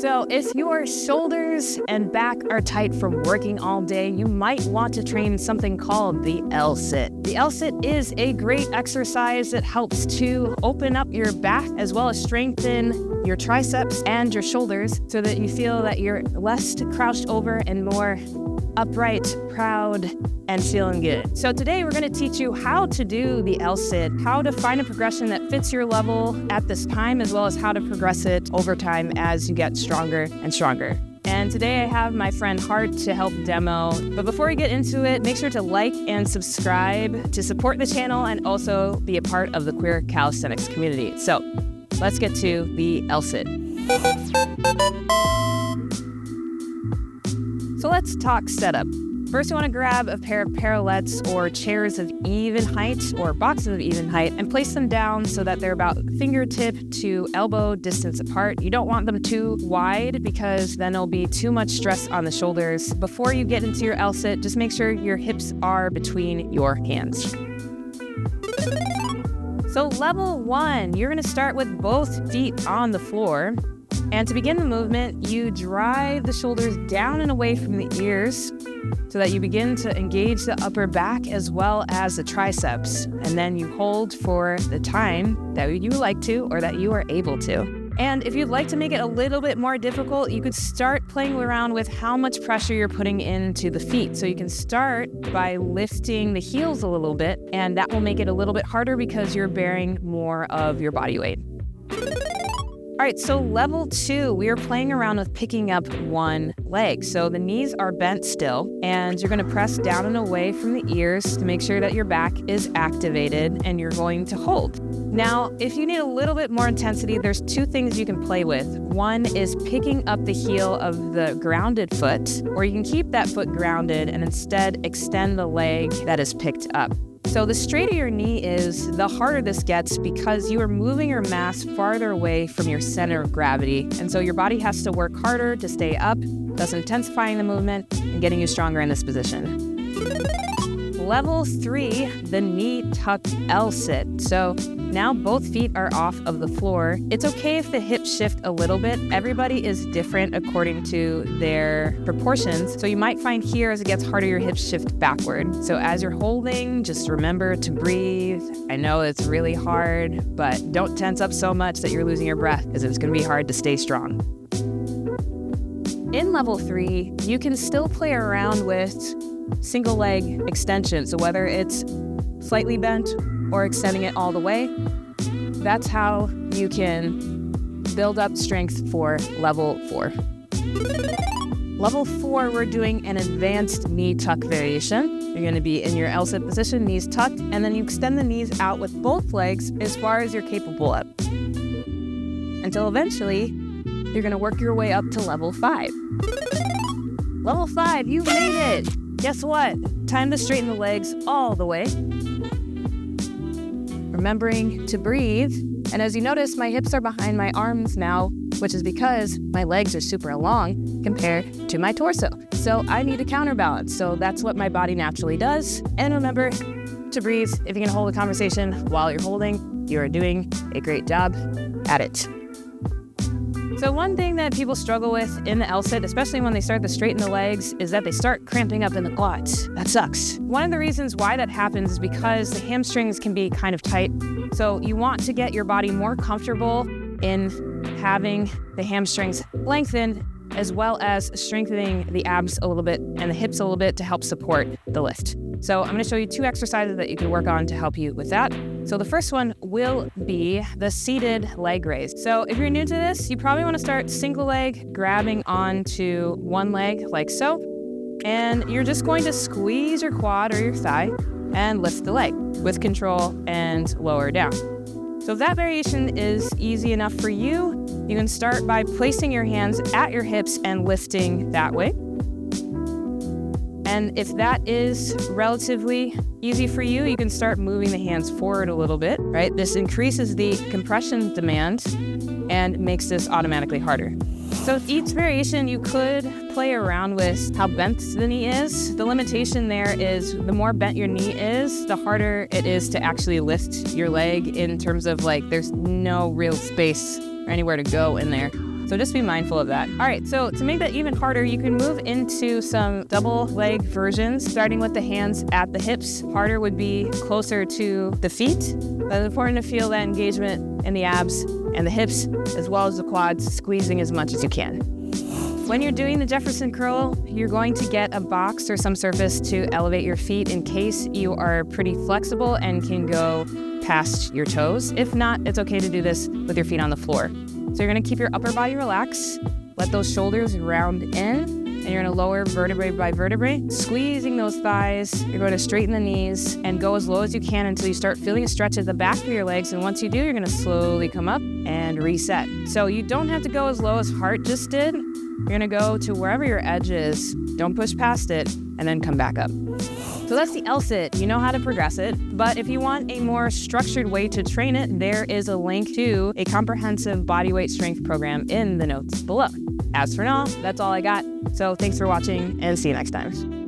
So if your shoulders and back are tight from working all day, you might want to train something called the L-sit. The L-sit is a great exercise that helps to open up your back as well as strengthen your triceps and your shoulders so that you feel that you're less crouched over and more upright, proud, and feeling good. So today we're going to teach you how to do the L-sit, how to find a progression that fits your level at this time, as well as how to progress it over time as you get stronger and stronger. And today I have my friend Hart to help demo. But before we get into it, make sure to like and subscribe to support the channel and also be a part of the queer calisthenics community. So let's get to the L-sit. So let's talk setup. First, you want to grab a pair of parallettes or chairs of even height or boxes of even height and place them down so that they're about fingertip to elbow distance apart. You don't want them too wide because then there'll be too much stress on the shoulders. Before you get into your L-sit, just make sure your hips are between your hands. So level 1, you're going to start with both feet on the floor. And to begin the movement, you drive the shoulders down and away from the ears so that you begin to engage the upper back as well as the triceps. And then you hold for the time that you like to or that you are able to. And if you'd like to make it a little bit more difficult, you could start playing around with how much pressure you're putting into the feet. So you can start by lifting the heels a little bit, and that will make it a little bit harder because you're bearing more of your body weight. All right, so level 2, we are playing around with picking up one leg. So the knees are bent still, and you're gonna press down and away from the ears to make sure that your back is activated, and you're going to hold. Now, if you need a little bit more intensity, there's 2 things you can play with. One is picking up the heel of the grounded foot, or you can keep that foot grounded and instead extend the leg that is picked up. So the straighter your knee is, the harder this gets because you are moving your mass farther away from your center of gravity. And so your body has to work harder to stay up, thus intensifying the movement and getting you stronger in this position. Level 3, the knee tuck L-sit. So now both feet are off of the floor. It's okay if the hips shift a little bit. Everybody is different according to their proportions. So you might find here as it gets harder, your hips shift backward. So as you're holding, just remember to breathe. I know it's really hard, but don't tense up so much that you're losing your breath because it's going to be hard to stay strong. In level 3, you can still play around with single leg extension. So whether it's slightly bent or extending it all the way, that's how you can build up strength for level 4. Level 4, we're doing an advanced knee tuck variation. You're going to be in your L-sit position, knees tucked, and then you extend the knees out with both legs as far as you're capable of, until eventually you're going to work your way up to level 5. Level 5, you made it! Guess what? Time to straighten the legs all the way. Remembering to breathe. And as you notice, my hips are behind my arms now, which is because my legs are super long compared to my torso. So I need to counterbalance. So that's what my body naturally does. And remember to breathe. If you can hold a conversation while you're holding, you are doing a great job at it. So one thing that people struggle with in the L-sit, especially when they start to straighten the legs, is that they start cramping up in the quads. That sucks. One of the reasons why that happens is because the hamstrings can be kind of tight. So you want to get your body more comfortable in having the hamstrings lengthened, as well as strengthening the abs a little bit and the hips a little bit to help support the lift. So I'm going to show you 2 exercises that you can work on to help you with that. So the first one will be the seated leg raise. So if you're new to this, you probably want to start single leg, grabbing onto one leg like so. And you're just going to squeeze your quad or your thigh and lift the leg with control and lower down. So if that variation is easy enough for you, you can start by placing your hands at your hips and lifting that way. And if that is relatively easy for you, you can start moving the hands forward a little bit, right? This increases the compression demand and makes this automatically harder. So with each variation, you could play around with how bent the knee is. The limitation there is the more bent your knee is, the harder it is to actually lift your leg in terms of like there's no real space or anywhere to go in there. So just be mindful of that. All right, so to make that even harder, you can move into some double leg versions, starting with the hands at the hips. Harder would be closer to the feet, but it's important to feel that engagement in the abs and the hips, as well as the quads, squeezing as much as you can. When you're doing the Jefferson curl, you're going to get a box or some surface to elevate your feet in case you are pretty flexible and can go past your toes. If not, it's okay to do this with your feet on the floor. So you're gonna keep your upper body relaxed, let those shoulders round in, and you're gonna lower vertebrae by vertebrae, squeezing those thighs. You're going to straighten the knees and go as low as you can until you start feeling a stretch at the back of your legs. And once you do, you're gonna slowly come up and reset. So you don't have to go as low as Hart just did. You're gonna go to wherever your edge is, don't push past it, and then come back up. So that's the L-sit. You know how to progress it, but if you want a more structured way to train it, there is a link to a comprehensive bodyweight strength program in the notes below. As for now, that's all I got. So thanks for watching and see you next time.